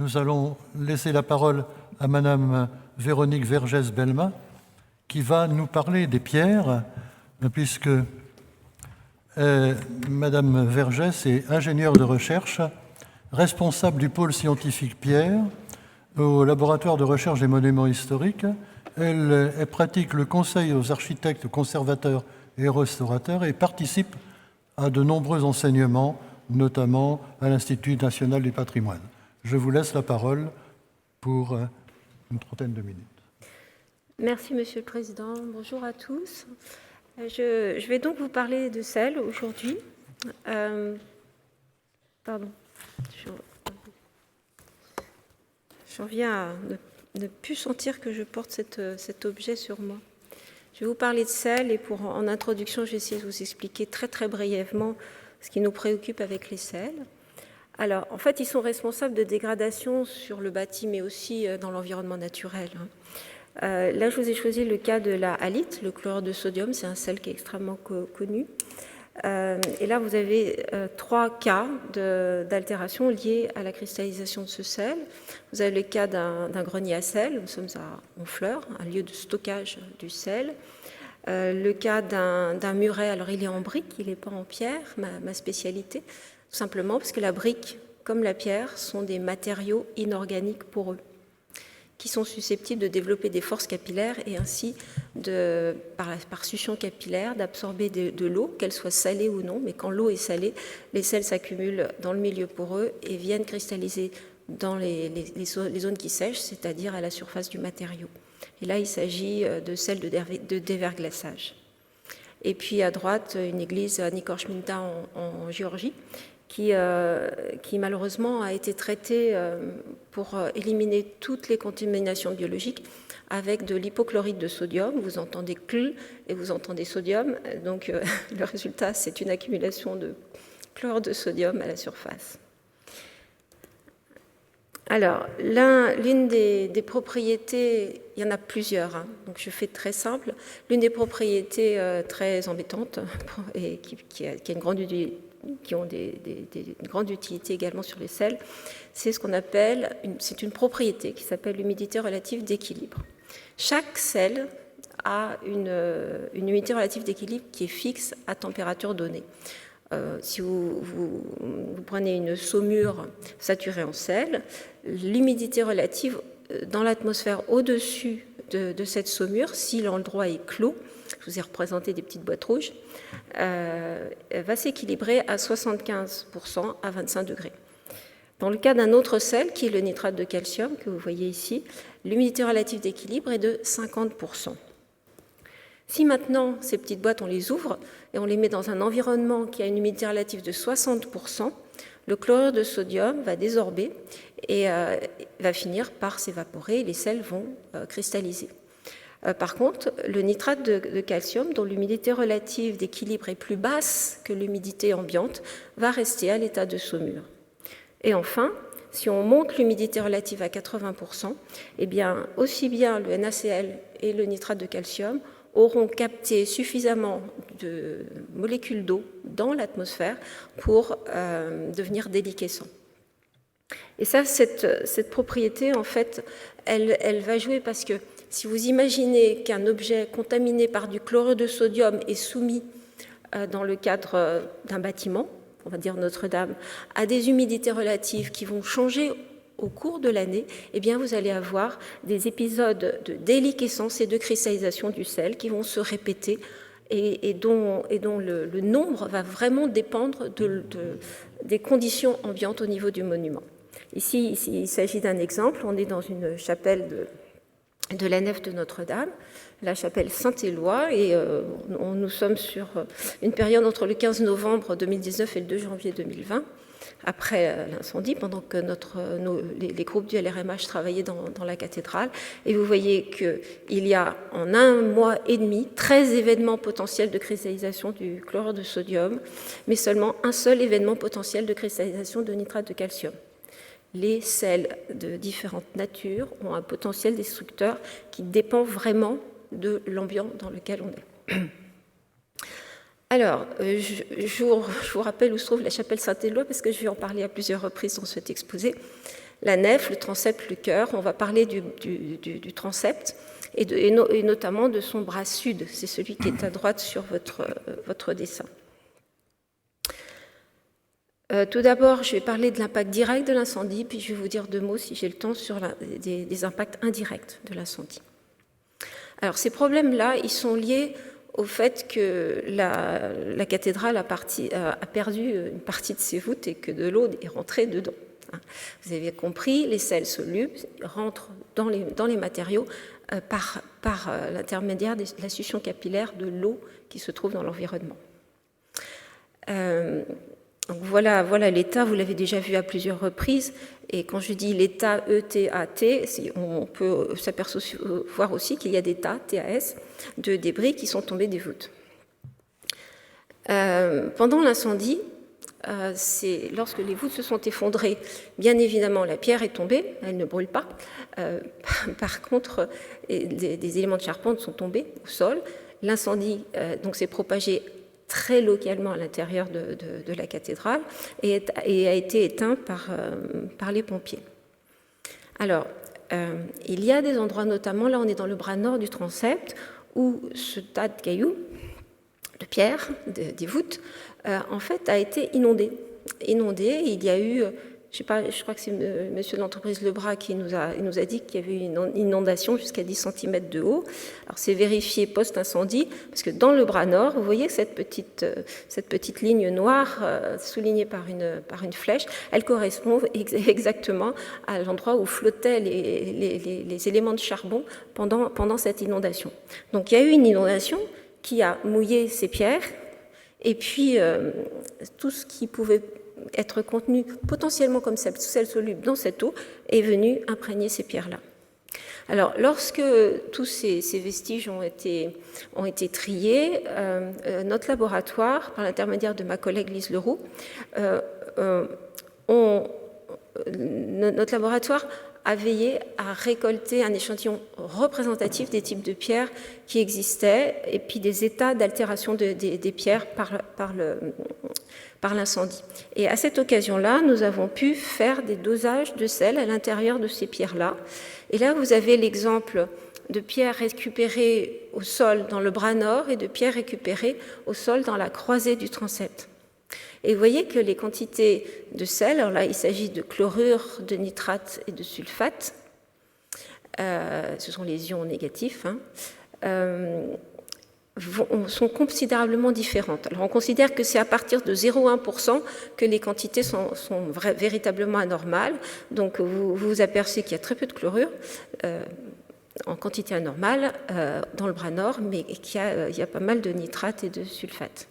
nous allons laisser la parole à Madame Véronique Vergès-Belma, qui va nous parler des pierres, puisque Madame Vergès est ingénieure de recherche, responsable du pôle scientifique pierre au laboratoire de recherche des monuments historiques. Elle pratique le conseil aux architectes, conservateurs et restaurateurs et participe à de nombreux enseignements, notamment à l'Institut national du patrimoine. Je vous laisse la parole pour une trentaine de minutes. Merci, Monsieur le Président. Bonjour à tous. Je vais donc vous parler de sel aujourd'hui. Pardon. J'en viens à ne plus sentir que je porte cet objet sur moi. Je vais vous parler de sel et en introduction, je vais essayer de vous expliquer très brièvement ce qui nous préoccupe avec les sels. Alors, en fait, ils sont responsables de dégradation sur le bâti, mais aussi dans l'environnement naturel. Là, je vous ai choisi le cas de la halite, le chlorure de sodium, c'est un sel qui est extrêmement connu. Et là, vous avez 3 cas d'altération liés à la cristallisation de ce sel. Vous avez le cas d'un grenier à sel, nous sommes à Honfleur, un lieu de stockage du sel. Le cas d'un muret, alors il est en brique, il n'est pas en pierre, ma spécialité, tout simplement parce que la brique, comme la pierre, sont des matériaux inorganiques poreux, qui sont susceptibles de développer des forces capillaires et ainsi, par succion capillaire, d'absorber de l'eau, qu'elle soit salée ou non. Mais quand l'eau est salée, les sels s'accumulent dans le milieu poreux et viennent cristalliser dans les zones qui sèchent, c'est-à-dire à la surface du matériau. Et là, il s'agit de sels de déverglaçage. Et puis à droite, une église à Nikorchminta en Géorgie, qui malheureusement a été traitée pour éliminer toutes les contaminations biologiques avec de l'hypochlorite de sodium. Vous entendez cl et vous entendez sodium, donc le résultat c'est une accumulation de chlorure de sodium à la surface. Alors, l'une des propriétés, il y en a plusieurs, donc je fais très simple. L'une des propriétés très embêtantes et qui a une grande utilité, qui ont une grande utilité également sur les sels, c'est ce qu'on appelle, c'est une propriété qui s'appelle l'humidité relative d'équilibre. Chaque sel a une humidité relative d'équilibre qui est fixe à température donnée. Si vous prenez une saumure saturée en sel, l'humidité relative dans l'atmosphère au-dessus de cette saumure, si l'endroit est clos, je vous ai représenté des petites boîtes rouges, va s'équilibrer à 75% à 25 degrés. Dans le cas d'un autre sel, qui est le nitrate de calcium, que vous voyez ici, l'humidité relative d'équilibre est de 50%. Si maintenant, ces petites boîtes, on les ouvre et on les met dans un environnement qui a une humidité relative de 60%, le chlorure de sodium va désorber et va finir par s'évaporer et les sels vont cristalliser. Par contre, le nitrate de calcium, dont l'humidité relative d'équilibre est plus basse que l'humidité ambiante, va rester à l'état de saumure. Et enfin, si on monte l'humidité relative à 80%, eh bien, aussi bien le NaCl et le nitrate de calcium auront capté suffisamment de molécules d'eau dans l'atmosphère pour devenir déliquescents. Et ça, cette propriété, en fait, elle va jouer parce que si vous imaginez qu'un objet contaminé par du chlorure de sodium est soumis, dans le cadre d'un bâtiment, on va dire Notre-Dame, à des humidités relatives qui vont changer au cours de l'année, eh bien vous allez avoir des épisodes de déliquescence et de cristallisation du sel qui vont se répéter et dont le nombre va vraiment dépendre des conditions ambiantes au niveau du monument. Ici, il s'agit d'un exemple. On est dans une chapelle de la nef de Notre-Dame, la chapelle Saint-Éloi, et nous sommes sur une période entre le 15 novembre 2019 et le 2 janvier 2020, après l'incendie, pendant que les groupes du LRMH travaillaient dans la cathédrale. Et vous voyez qu'il y a en 1 mois et demi 13 événements potentiels de cristallisation du chlorure de sodium, mais seulement un seul événement potentiel de cristallisation de nitrate de calcium. Les sels de différentes natures ont un potentiel destructeur qui dépend vraiment de l'ambiance dans lequel on est. Alors, je vous rappelle où se trouve la chapelle Saint-Éloi, parce que je vais en parler à plusieurs reprises dans cet exposé. la nef, le transept, le chœur. On va parler du transept et notamment de son bras sud. C'est celui qui est à droite sur votre dessin. Tout d'abord, je vais parler de l'impact direct de l'incendie, puis je vais vous dire 2 mots, si j'ai le temps, sur des impacts indirects de l'incendie. Alors, ces problèmes-là, ils sont liés au fait que la cathédrale a perdu une partie de ses voûtes et que de l'eau est rentrée dedans. Vous avez compris, les sels solubles rentrent dans les matériaux par l'intermédiaire de la succion capillaire de l'eau qui se trouve dans l'environnement. Donc voilà l'état, vous l'avez déjà vu à plusieurs reprises, et quand je dis l'état ETAT, on peut s'apercevoir aussi qu'il y a des tas, TAS, de débris qui sont tombés des voûtes. Pendant l'incendie, lorsque les voûtes se sont effondrées, bien évidemment la pierre est tombée, elle ne brûle pas. Par contre, des éléments de charpente sont tombés au sol. L'incendie donc s'est propagé très localement à l'intérieur de la cathédrale et a été éteint par les pompiers. Alors, il y a des endroits, notamment là on est dans le bras nord du transept, où ce tas de cailloux, de pierres, des voûtes, en fait a été inondé. Il y a eu, je crois que c'est monsieur de l'entreprise Lebras qui nous a dit qu'il y avait eu une inondation jusqu'à 10 cm de haut. Alors c'est vérifié post-incendie, parce que dans le bras nord, vous voyez cette petite ligne noire soulignée par une flèche, elle correspond exactement à l'endroit où flottaient les éléments de charbon pendant cette inondation. Donc il y a eu une inondation qui a mouillé ces pierres, et puis tout ce qui pouvait être contenu potentiellement comme sel soluble dans cette eau est venu imprégner ces pierres-là. Alors, lorsque tous ces vestiges ont été triés, notre laboratoire, par l'intermédiaire de ma collègue Lise Leroux, notre laboratoire a veillé à récolter un échantillon représentatif des types de pierres qui existaient et puis des états d'altération des pierres par l'incendie. Et à cette occasion-là, nous avons pu faire des dosages de sel à l'intérieur de ces pierres-là. Et là, vous avez l'exemple de pierres récupérées au sol dans le bras nord et de pierres récupérées au sol dans la croisée du transept. Et vous voyez que les quantités de sel, alors là il s'agit de chlorure, de nitrate et de sulfate, ce sont les ions négatifs, sont considérablement différentes. Alors on considère que c'est à partir de 0,1% que les quantités sont véritablement anormales, donc vous vous apercevez qu'il y a très peu de chlorure en quantité anormale dans le bras nord, mais qu'il y a pas mal de nitrate et de sulfate.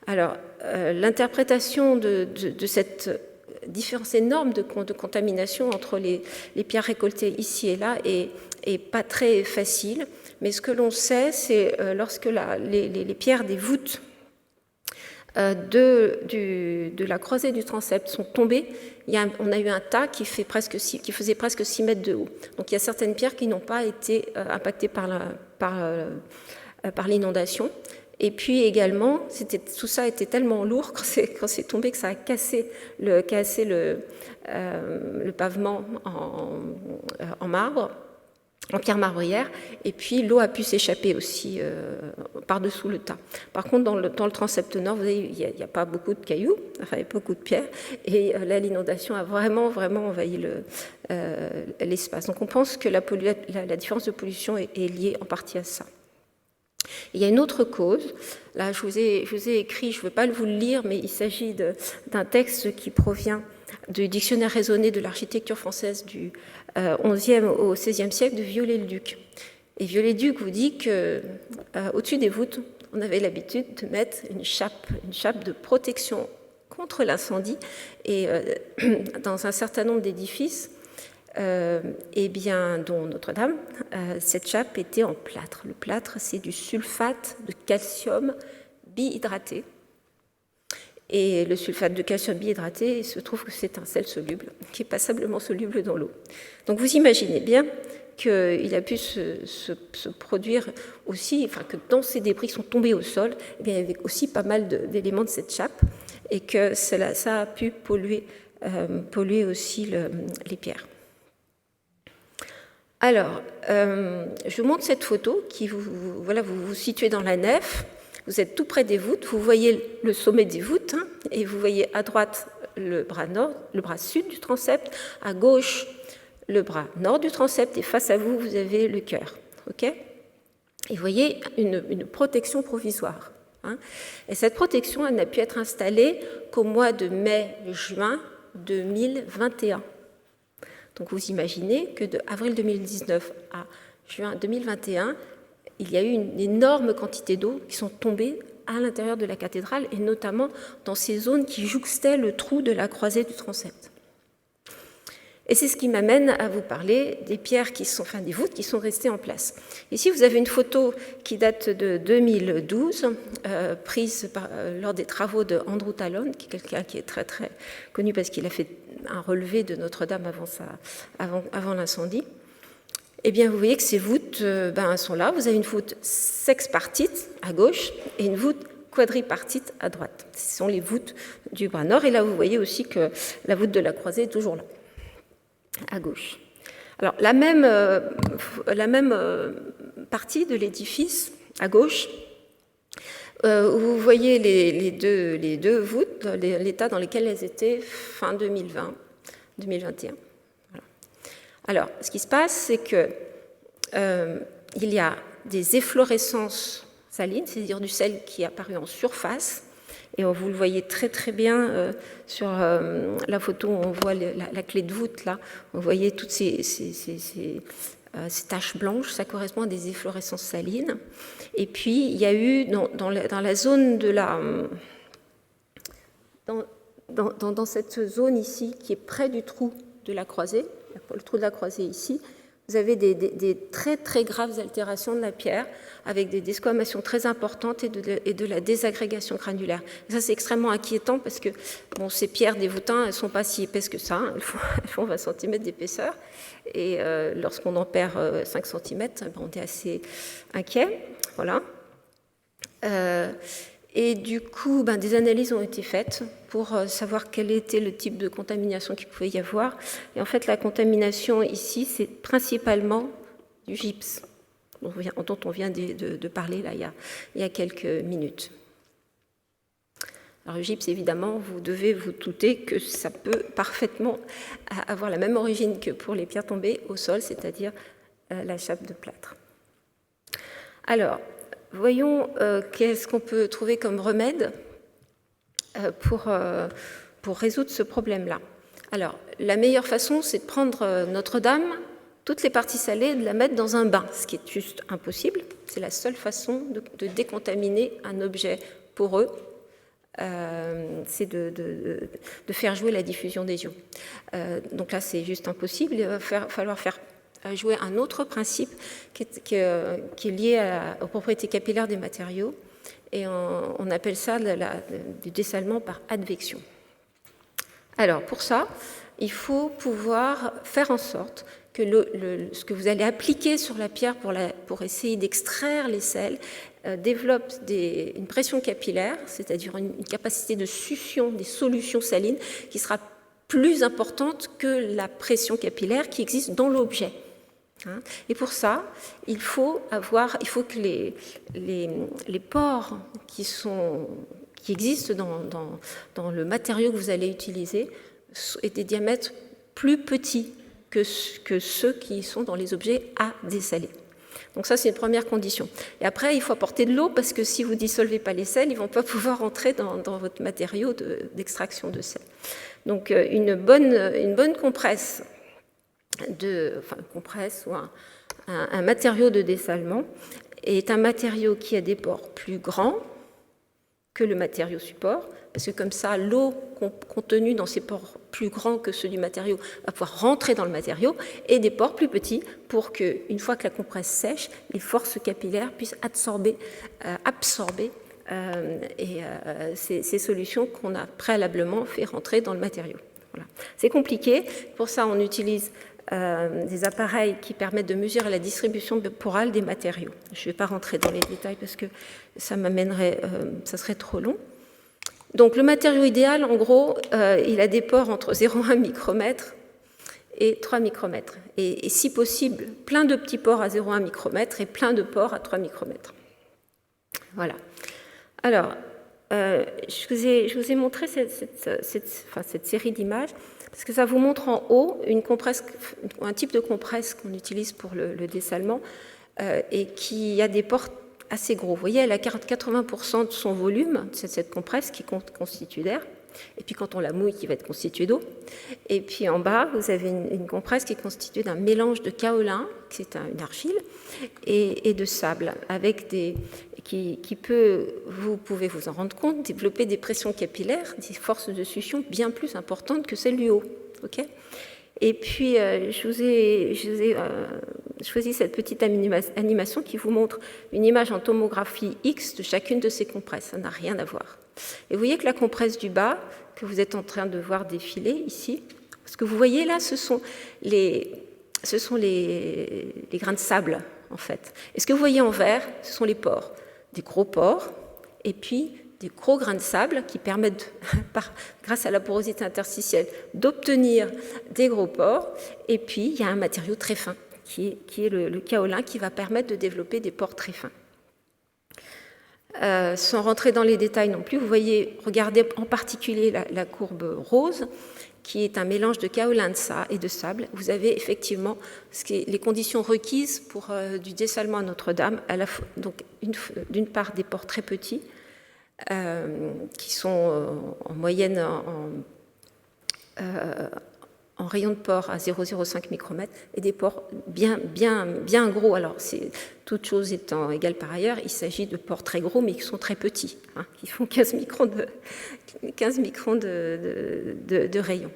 Alors, l'interprétation de cette différence énorme de contamination entre les pierres récoltées ici et là est pas très facile, mais ce que l'on sait, c'est lorsque les pierres des voûtes de la croisée du transept sont tombées, on a eu un tas qui faisait presque 6 mètres de haut. Donc il y a certaines pierres qui n'ont pas été impactées par l'inondation. Et puis également, tout ça était tellement lourd quand c'est tombé que ça a cassé le pavement en marbre, en pierre marbrière, et puis l'eau a pu s'échapper aussi par-dessous le tas. Par contre, dans le transept nord, vous voyez, il n'y a pas beaucoup de cailloux, enfin il y a beaucoup de pierres, et là l'inondation a vraiment envahi l'espace. Donc on pense que la différence de pollution est liée en partie à ça. Il y a une autre cause, là je vous ai écrit, je ne veux pas vous le lire, mais il s'agit d'un texte qui provient du dictionnaire raisonné de l'architecture française du XIe au XVIe siècle de Viollet-le-Duc. Et Viollet-le-Duc vous dit qu'au-dessus des voûtes, on avait l'habitude de mettre une chape de protection contre l'incendie, et dans un certain nombre d'édifices, dont Notre-Dame, cette chape était en plâtre. Le plâtre, c'est du sulfate de calcium bihydraté. Et le sulfate de calcium bihydraté, il se trouve que c'est un sel soluble, qui est passablement soluble dans l'eau. Donc vous imaginez bien qu'il a pu se produire aussi, enfin que dans ces débris qui sont tombés au sol, il y avait aussi pas mal d'éléments de cette chape, et que ça a pu polluer polluer aussi les pierres. Alors, je vous montre cette photo qui voilà, vous vous situez dans la nef, vous êtes tout près des voûtes, vous voyez le sommet des voûtes, hein, et vous voyez à droite le bras nord, le bras sud du transept, à gauche le bras nord du transept, et face à vous, vous avez le chœur. Okay, et vous voyez une protection provisoire. Hein, et cette protection, elle n'a pu être installée qu'au mois de mai-juin 2021. Donc vous imaginez que de avril 2019 à juin 2021, il y a eu une énorme quantité d'eau qui sont tombées à l'intérieur de la cathédrale, et notamment dans ces zones qui jouxtaient le trou de la croisée du transept. Et c'est ce qui m'amène à vous parler des pierres des voûtes qui sont restées en place. Ici, vous avez une photo qui date de 2012, prise lors des travaux de Andrew Tallon, qui est quelqu'un qui est très très connu parce qu'il a fait un relevé de Notre-Dame avant l'incendie. Eh bien, vous voyez que ces voûtes sont là. Vous avez une voûte sexpartite à gauche et une voûte quadripartite à droite. Ce sont les voûtes du bras nord. Et là, vous voyez aussi que la voûte de la croisée est toujours là, à gauche. Alors, la même partie de l'édifice, à gauche, où vous voyez les deux voûtes, l'état dans lequel elles étaient fin 2020, 2021. Voilà. Alors, ce qui se passe, c'est que il y a des efflorescences salines, c'est-à-dire du sel qui est apparu en surface, et vous le voyez très très bien sur la photo où on voit la clé de voûte, là, vous voyez toutes ces taches blanches, ça correspond à des efflorescences salines. Et puis, il y a eu dans la zone de dans cette zone ici, qui est près du trou de la croisée, le trou de la croisée ici, vous avez des très très graves altérations de la pierre, avec des desquamations très importantes et de la désagrégation granulaire. Et ça, c'est extrêmement inquiétant parce que ces pierres des voûtins, elles ne sont pas si épaisses que ça, hein, elles font 20 cm d'épaisseur. Et lorsqu'on en perd 5 cm, on est assez inquiet. Voilà. Et du coup, des analyses ont été faites pour savoir quel était le type de contamination qu'il pouvait y avoir. Et en fait, la contamination ici, c'est principalement du gypse, dont on vient de parler là, il y a quelques minutes. Alors, le gypse, évidemment, vous devez vous douter que ça peut parfaitement avoir la même origine que pour les pierres tombées au sol, c'est-à-dire la chape de plâtre. Alors, voyons qu'est-ce qu'on peut trouver comme remède pour résoudre ce problème-là. Alors, la meilleure façon, c'est de prendre Notre-Dame, toutes les parties salées, et de la mettre dans un bain, ce qui est juste impossible. C'est la seule façon de décontaminer un objet poreux, c'est de faire jouer la diffusion des ions. Donc là, c'est juste impossible. Il va falloir faire jouer un autre principe qui est lié aux propriétés capillaires des matériaux, et on appelle ça du dessalement par advection. Alors pour ça, il faut pouvoir faire en sorte que ce que vous allez appliquer sur la pierre pour essayer d'extraire les sels développe une pression capillaire, c'est-à-dire une capacité de succion des solutions salines qui sera plus importante que la pression capillaire qui existe dans l'objet. Et pour ça, il faut que les pores qui existent dans le matériau que vous allez utiliser aient des diamètres plus petits que ceux qui sont dans les objets à dessaler. Donc ça, c'est une première condition. Et après, il faut apporter de l'eau parce que si vous ne dissolvez pas les sels, ils ne vont pas pouvoir entrer dans votre matériau d'extraction de sel. Donc une bonne compresse ou un matériau de dessalement est un matériau qui a des pores plus grands que le matériau support, parce que comme ça, l'eau contenue dans ces pores plus grands que ceux du matériau va pouvoir rentrer dans le matériau, et des pores plus petits pour qu'une fois que la compresse sèche, les forces capillaires puissent absorber ces solutions qu'on a préalablement fait rentrer dans le matériau. Voilà. C'est compliqué, pour ça on utilise des appareils qui permettent de mesurer la distribution porale des matériaux. Je ne vais pas rentrer dans les détails parce que ça serait trop long. Donc le matériau idéal, en gros, il a des pores entre 0,1 micromètre et 3 micromètres. Et si possible, plein de petits pores à 0,1 micromètre et plein de pores à 3 micromètres. Voilà. Alors, je vous ai montré cette série d'images parce que ça vous montre en haut un type de compresse qu'on utilise pour le dessalement et qui a des pores assez gros. Vous voyez, elle a 80% de son volume, c'est cette compresse qui est constituée d'air. Et puis quand on la mouille, qui va être constituée d'eau. Et puis en bas, vous avez une compresse qui est constituée d'un mélange de kaolin, c'est une argile, et de sable, avec vous pouvez vous en rendre compte, développer des pressions capillaires, des forces de succion bien plus importantes que celles du haut. Okay, et puis, je vous ai choisi cette petite animation qui vous montre une image en tomographie X de chacune de ces compresses. Ça n'a rien à voir. Et vous voyez que la compresse du bas, que vous êtes en train de voir défiler ici, ce que vous voyez là, ce sont les grains de sable, en fait. Et ce que vous voyez en vert, ce sont les pores. Des gros pores, et puis des gros grains de sable qui permettent, grâce à la porosité interstitielle, d'obtenir des gros pores. Et puis, il y a un matériau très fin, qui est le kaolin, qui va permettre de développer des pores très fins. Sans rentrer dans les détails non plus, vous voyez, regardez en particulier la courbe rose, qui est un mélange de kaolin et de sable. Vous avez effectivement les conditions requises pour du dessalement à Notre-Dame, donc d'une part des pores très petits, qui sont en moyenne en rayon de pore à 0,05 micromètres, et des pores bien gros. Alors, toute chose étant égale par ailleurs, il s'agit de pores très gros, mais qui sont très petits, qui font 15 microns de rayon.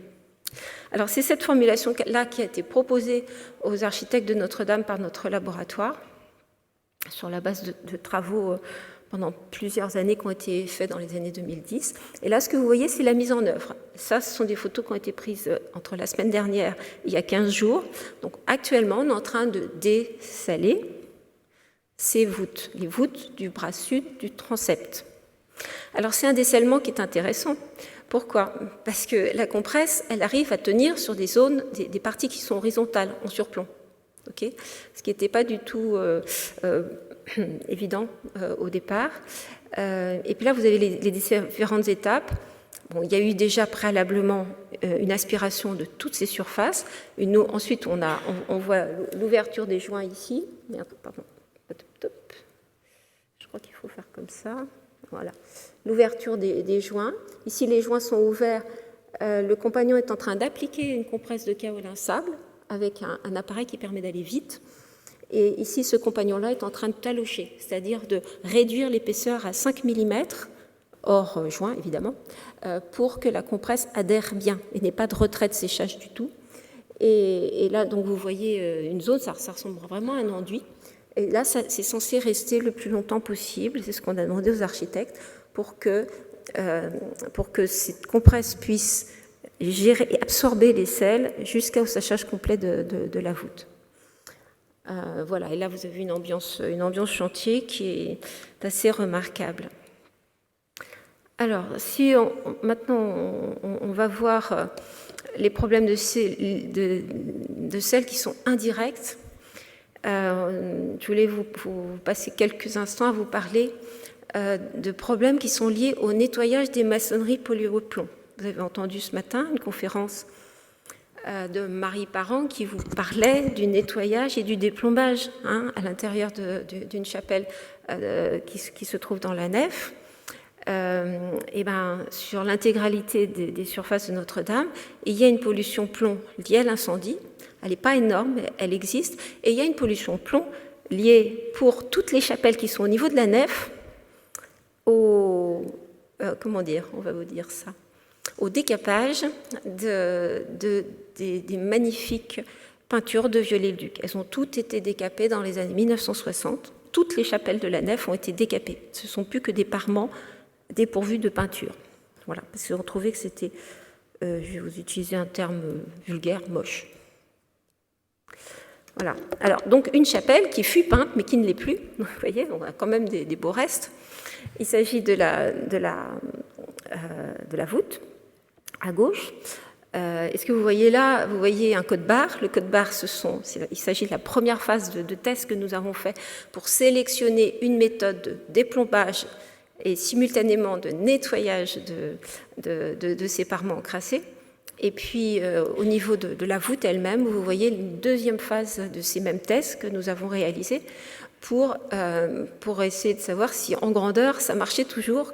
Alors, c'est cette formulation-là qui a été proposée aux architectes de Notre-Dame par notre laboratoire, sur la base de travaux pendant plusieurs années qui ont été faits dans les années 2010. Et là, ce que vous voyez, c'est la mise en œuvre. Ça, ce sont des photos qui ont été prises entre la semaine dernière et il y a 15 jours. Donc, actuellement, on est en train de dessaler ces voûtes, les voûtes du bras sud du transept. Alors, c'est un dessalement qui est intéressant. Pourquoi ? Parce que la compresse, elle arrive à tenir sur des zones, des parties qui sont horizontales, en surplomb. Okay, ce qui n'était pas du tout évident au départ. Et puis là, vous avez les différentes étapes. Bon, il y a eu déjà préalablement une aspiration de toutes ces surfaces. Ensuite, on voit l'ouverture des joints ici. Merde, pardon. Je crois qu'il faut faire comme ça. Voilà. L'ouverture des joints. Ici, les joints sont ouverts. Le compagnon est en train d'appliquer une compresse de kaolin sable avec un appareil qui permet d'aller vite. Et ici, ce compagnon-là est en train de talocher, c'est-à-dire de réduire l'épaisseur à 5 mm, hors joint évidemment, pour que la compresse adhère bien et n'ait pas de retrait de séchage du tout. Et là, donc, vous voyez une zone, ça ressemble vraiment à un enduit. Et là, c'est censé rester le plus longtemps possible, c'est ce qu'on a demandé aux architectes, pour que cette compresse puisse gérer et absorber les sels jusqu'au séchage complet de la voûte. Voilà, et là vous avez une ambiance chantier qui est assez remarquable. Alors, si maintenant on va voir les problèmes de sels qui sont indirects, je voulais vous passer quelques instants à vous parler de problèmes qui sont liés au nettoyage des maçonneries polluées au plomb. Vous avez entendu ce matin une conférence de Marie Parent qui vous parlait du nettoyage et du déplombage à l'intérieur d'une chapelle qui se trouve dans la nef. Sur l'intégralité des surfaces de Notre-Dame, il y a une pollution plomb liée à l'incendie. Elle n'est pas énorme, mais elle existe. Et il y a une pollution plomb liée pour toutes les chapelles qui sont au niveau de la nef au décapage des magnifiques peintures de Viollet-le-Duc. Elles ont toutes été décapées dans les années 1960. Toutes les chapelles de la nef ont été décapées. Ce ne sont plus que des parements dépourvus de peinture. Voilà, parce qu'on trouvait que c'était, je vais vous utiliser un terme vulgaire, moche. Voilà. Alors, donc, une chapelle qui fut peinte, mais qui ne l'est plus. Vous voyez, on a quand même des beaux restes. Il s'agit de la de la voûte, à gauche. Est-ce que vous voyez là, vous voyez un code barre. Le code barre, il s'agit de la première phase de test que nous avons fait pour sélectionner une méthode de déplombage et simultanément de nettoyage de ces parements encrassés. Et puis, au niveau de la voûte elle-même, vous voyez une deuxième phase de ces mêmes tests que nous avons réalisés pour essayer de savoir si, en grandeur, ça marchait toujours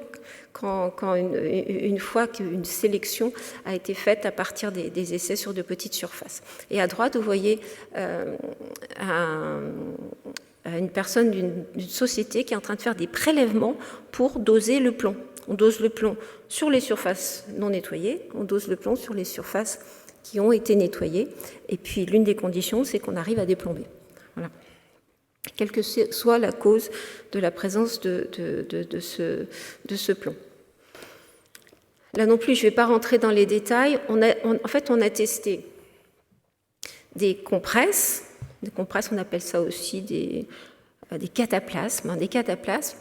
quand une fois qu'une sélection a été faite à partir des essais sur de petites surfaces. Et à droite, vous voyez une personne d'une société qui est en train de faire des prélèvements pour doser le plomb. On dose le plomb sur les surfaces non nettoyées, on dose le plomb sur les surfaces qui ont été nettoyées. Et puis l'une des conditions, c'est qu'on arrive à déplomber. Voilà. Quelle que soit la cause de la présence de ce plomb. Là non plus, je ne vais pas rentrer dans les détails. On a testé des compresses. Des compresses, on appelle ça aussi des cataplasmes. Des cataplasmes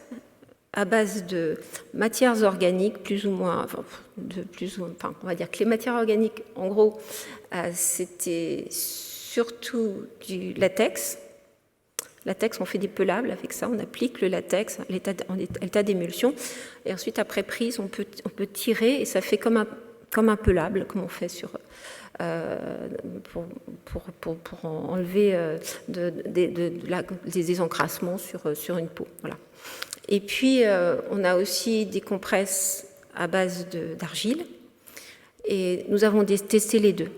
à base de matières organiques, plus ou moins, on va dire que les matières organiques, en gros, c'était surtout du latex. Latex, on fait des pelables avec ça, on applique le latex en état d'émulsion, et ensuite, après prise, on peut tirer, et ça fait comme un pelable, comme on fait pour enlever des encrassements sur une peau. Voilà. Et puis, on a aussi des compresses à base d'argile, et nous avons testé les deux.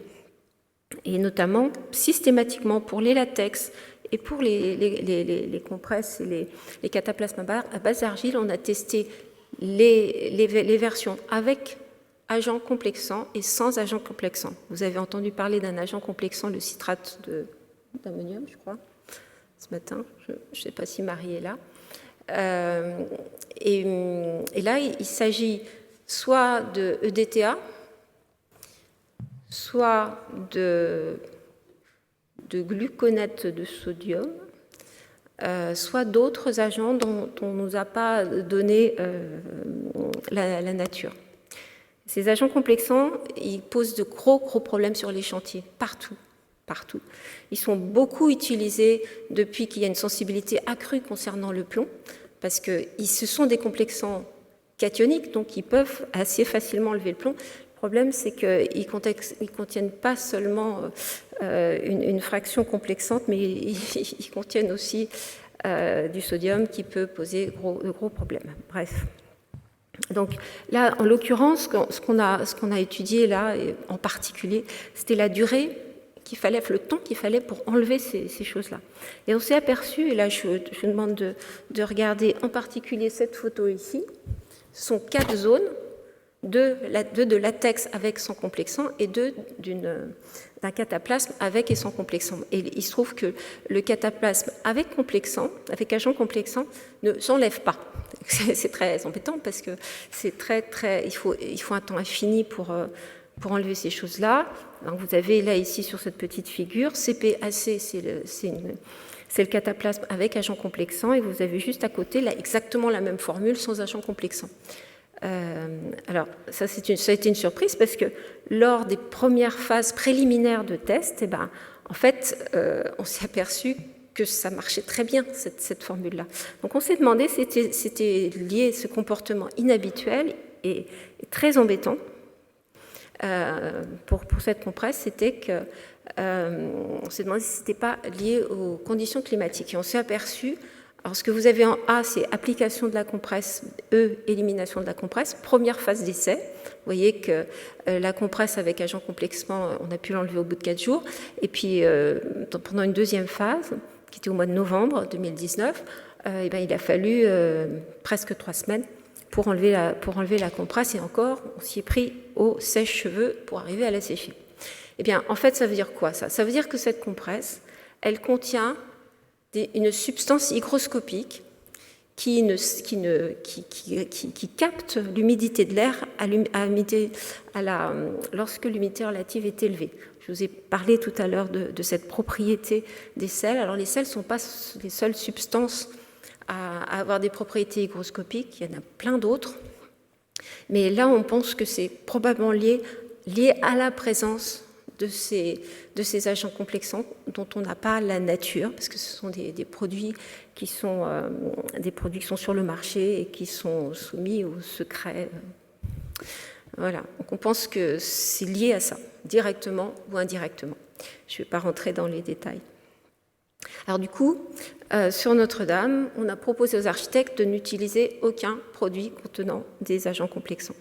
Et notamment, systématiquement, pour les latex et pour les compresses et les cataplasmes à base d'argile, on a testé les versions avec agent complexant et sans agent complexant. Vous avez entendu parler d'un agent complexant, le citrate d'ammonium, je crois, ce matin. Je ne sais pas si Marie est là. Et là, il s'agit soit de EDTA, soit de gluconate de sodium, soit d'autres agents dont on ne nous a pas donné la nature. Ces agents complexants, ils posent de gros problèmes sur les chantiers, partout. Ils sont beaucoup utilisés depuis qu'il y a une sensibilité accrue concernant le plomb, parce que ce sont des complexants cationiques, donc ils peuvent assez facilement enlever le plomb. Le problème, c'est qu'ils ne contiennent pas seulement une fraction complexante, mais ils contiennent aussi du sodium qui peut poser de gros problèmes. Bref. Donc là, en l'occurrence, ce qu'on a étudié là, en particulier, c'était la durée le temps qu'il fallait pour enlever ces choses-là. Et on s'est aperçu, et là je vous demande de regarder en particulier cette photo ici, ce sont 4 zones, deux de latex avec sans complexant et deux d'un cataplasme avec et sans complexant. Et il se trouve que le cataplasme avec agent complexant ne s'enlève pas. C'est très embêtant parce que il faut un temps infini pour enlever ces choses-là. Donc vous avez là ici sur cette petite figure, CPAC, c'est le cataplasme avec agent complexant, et vous avez juste à côté là, exactement la même formule sans agent complexant. Alors ça a été une surprise parce que lors des premières phases préliminaires de test, en fait, on s'est aperçu que ça marchait très bien, cette formule-là. Donc on s'est demandé si c'était lié à ce comportement inhabituel et très embêtant. Pour cette compresse, c'était on s'est demandé si ce n'était pas lié aux conditions climatiques. Et on s'est aperçu, alors ce que vous avez en A, c'est application de la compresse, E, élimination de la compresse, première phase d'essai. Vous voyez que la compresse avec agent complexant, on a pu l'enlever au bout de 4 jours. Et puis, pendant une deuxième phase, qui était au mois de novembre 2019, il a fallu presque 3 semaines pour enlever la compresse, et encore, on s'y est pris au sèche-cheveux pour arriver à la sécher. Eh bien, en fait, ça veut dire quoi, ça ? Ça veut dire que cette compresse, elle contient une substance hygroscopique qui capte l'humidité de l'air lorsque l'humidité relative est élevée. Je vous ai parlé tout à l'heure de cette propriété des sels. Alors, les sels ne sont pas les seules substances à avoir des propriétés hygroscopiques, il y en a plein d'autres. Mais là, on pense que c'est probablement lié à la présence de ces agents complexants dont on n'a pas la nature, parce que ce sont des produits qui sont sur le marché et qui sont soumis au secret. Voilà, donc on pense que c'est lié à ça, directement ou indirectement. Je ne vais pas rentrer dans les détails. Alors du coup, sur Notre-Dame, on a proposé aux architectes de n'utiliser aucun produit contenant des agents complexants.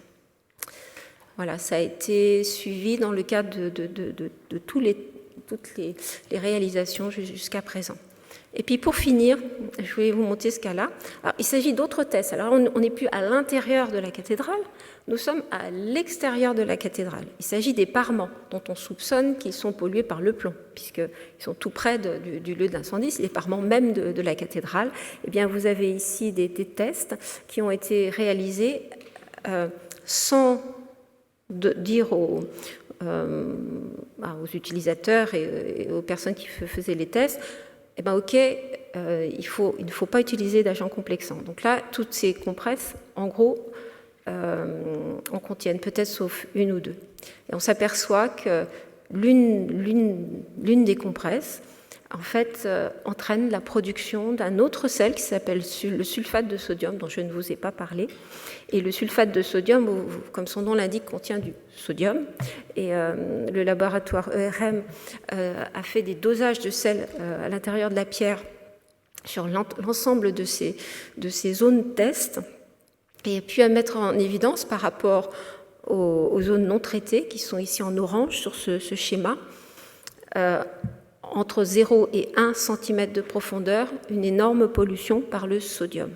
Voilà, ça a été suivi dans le cadre de toutes les réalisations jusqu'à présent. Et puis pour finir, je vais vous montrer ce cas-là. Alors, il s'agit d'autres tests. Alors on n'est plus à l'intérieur de la cathédrale, nous sommes à l'extérieur de la cathédrale. Il s'agit des parements dont on soupçonne qu'ils sont pollués par le plomb, puisqu'ils sont tout près du lieu d'incendie, c'est les parements même de la cathédrale. Eh bien, vous avez ici des tests qui ont été réalisés sans dire aux utilisateurs et aux personnes qui faisaient les tests, eh bien, OK, il ne faut pas utiliser d'agents complexants. Donc là, toutes ces compresses, en gros, en contiennent, peut-être sauf une ou deux. Et on s'aperçoit que l'une des compresses, en fait, entraîne la production d'un autre sel qui s'appelle le sulfate de sodium, dont je ne vous ai pas parlé. Et le sulfate de sodium, comme son nom l'indique, contient du sodium. Et le laboratoire ERM a fait des dosages de sel à l'intérieur de la pierre sur l'ensemble de ces zones test, et a pu mettre en évidence par rapport aux zones non traitées, qui sont ici en orange sur ce schéma, entre 0 et 1 cm de profondeur, une énorme pollution par le sodium.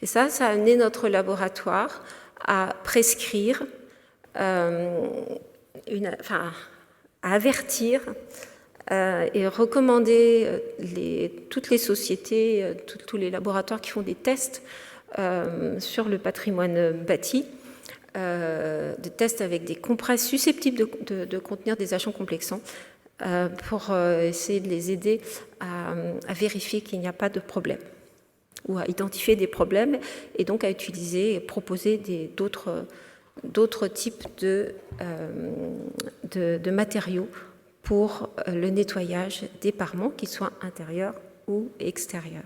Et ça a amené notre laboratoire à prescrire, à avertir et recommander toutes les sociétés, tous les laboratoires qui font des tests sur le patrimoine bâti, des tests avec des compresses susceptibles de contenir des agents complexants, pour essayer de les aider à vérifier qu'il n'y a pas de problème, ou à identifier des problèmes, et donc à utiliser et proposer d'autres types de matériaux pour le nettoyage des parements, qu'ils soient intérieurs ou extérieurs.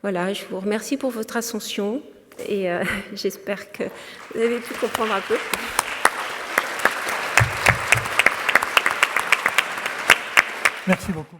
Voilà, je vous remercie pour votre attention, et j'espère que vous avez pu comprendre un peu. Merci beaucoup.